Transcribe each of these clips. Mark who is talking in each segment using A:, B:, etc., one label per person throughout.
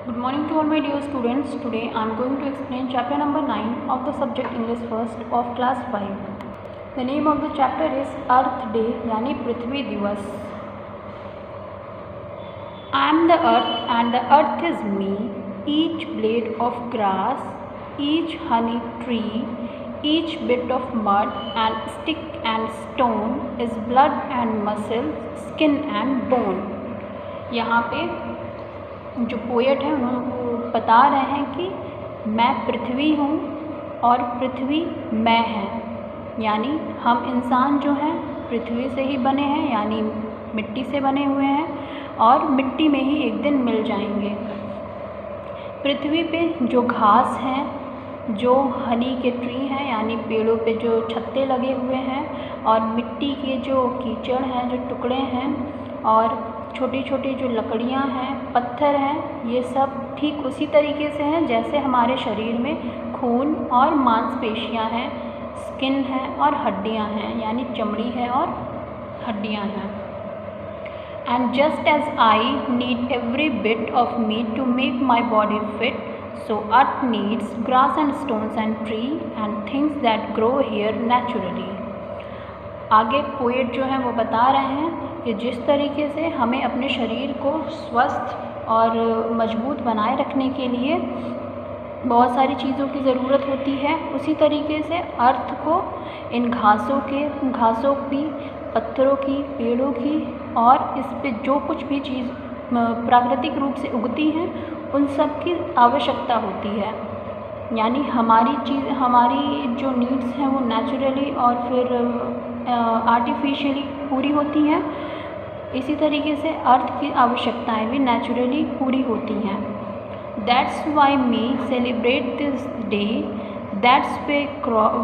A: Good morning to all my dear students. Today I am going to explain chapter number 9 of the subject English First of class 5. The name of the chapter is Earth Day यानी पृथ्वी दिवस. I am the earth and the earth is me. Each blade of grass, each honey tree, each bit of mud and stick and stone is blood and muscle, skin and bone. यहाँ पे जो poet है उन्होंने बता रहे हैं कि मैं पृथ्वी हूँ और पृथ्वी मैं है, यानी हम इंसान जो हैं पृथ्वी से ही बने हैं, यानी मिट्टी से बने हुए हैं और मिट्टी में ही एक दिन मिल जाएंगे. पृथ्वी पे जो घास हैं, जो हनी के ट्री हैं यानी पेड़ों पे जो छत्ते लगे हुए हैं, और मिट्टी के जो कीचड़ हैं, जो टुकड़े हैं, और छोटी छोटी जो लकड़ियाँ हैं, पत्थर हैं, ये सब ठीक उसी तरीके से हैं जैसे हमारे शरीर में खून और मांसपेशियाँ हैं, स्किन है और हड्डियाँ हैं, यानी चमड़ी है और हड्डियाँ हैं. And just as I need every bit of me to make my body fit, so earth needs grass and stones and tree and things that grow here naturally. आगे पोएट जो हैं वो बता रहे हैं कि जिस तरीके से हमें अपने शरीर को स्वस्थ और मजबूत बनाए रखने के लिए बहुत सारी चीज़ों की ज़रूरत होती है, उसी तरीके से अर्थ को इन घासों की, पत्थरों की, पेड़ों की और इस पे जो कुछ भी चीज़ प्राकृतिक रूप से उगती हैं उन सब की आवश्यकता होती है. यानी हमारी जो नीड्स हैं वो नेचुरली और फिर आर्टिफिशियली पूरी होती हैं. इसी तरीके से अर्थ की आवश्यकताएं भी नेचुरली पूरी होती हैं. That's why me celebrate this day, that's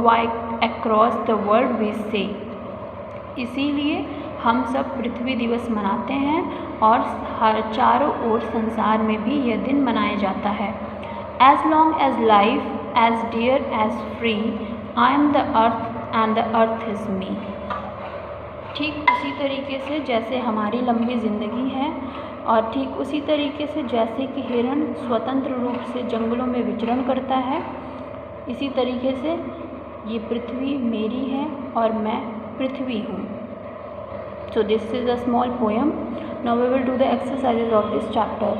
A: why across the world we say. इसीलिए हम सब पृथ्वी दिवस मनाते हैं और हर चारों ओर संसार में भी यह दिन मनाया जाता है. As long as life, as dear as free, I am the earth and the earth is me. ठीक उसी तरीके से जैसे हमारी लंबी ज़िंदगी है और ठीक उसी तरीके से जैसे कि हिरण स्वतंत्र रूप से जंगलों में विचरण करता है, इसी तरीके से ये पृथ्वी मेरी है और मैं पृथ्वी हूँ. So this is a small poem. Now we will do the exercises of this chapter.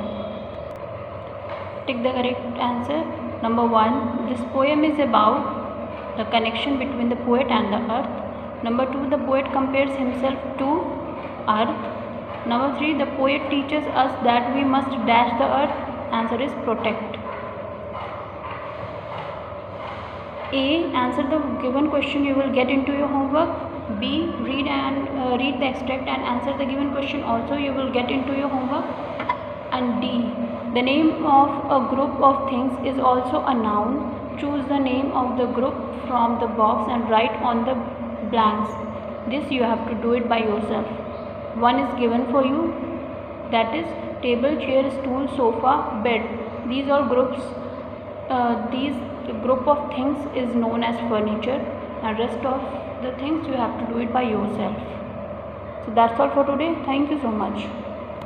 A: Tick the correct answer. Number 1, this poem is about the connection between the poet and the earth. Number 2, the poet compares himself to earth. Number 3, the poet teaches us that we must dash the earth. Answer is protect. A, answer the given question you will get into your homework. B, read the extract and answer the given question also you will get into your homework. And D, the name of a group of things is also a noun. Choose the name of the group from the box and write on the blanks. This you have to do it by yourself. One is given for you, that is table, chair, stool, sofa, bed. These are groups. These group of things is known as furniture, and rest of the things you have to do it by yourself. So that's all for today. Thank you so much.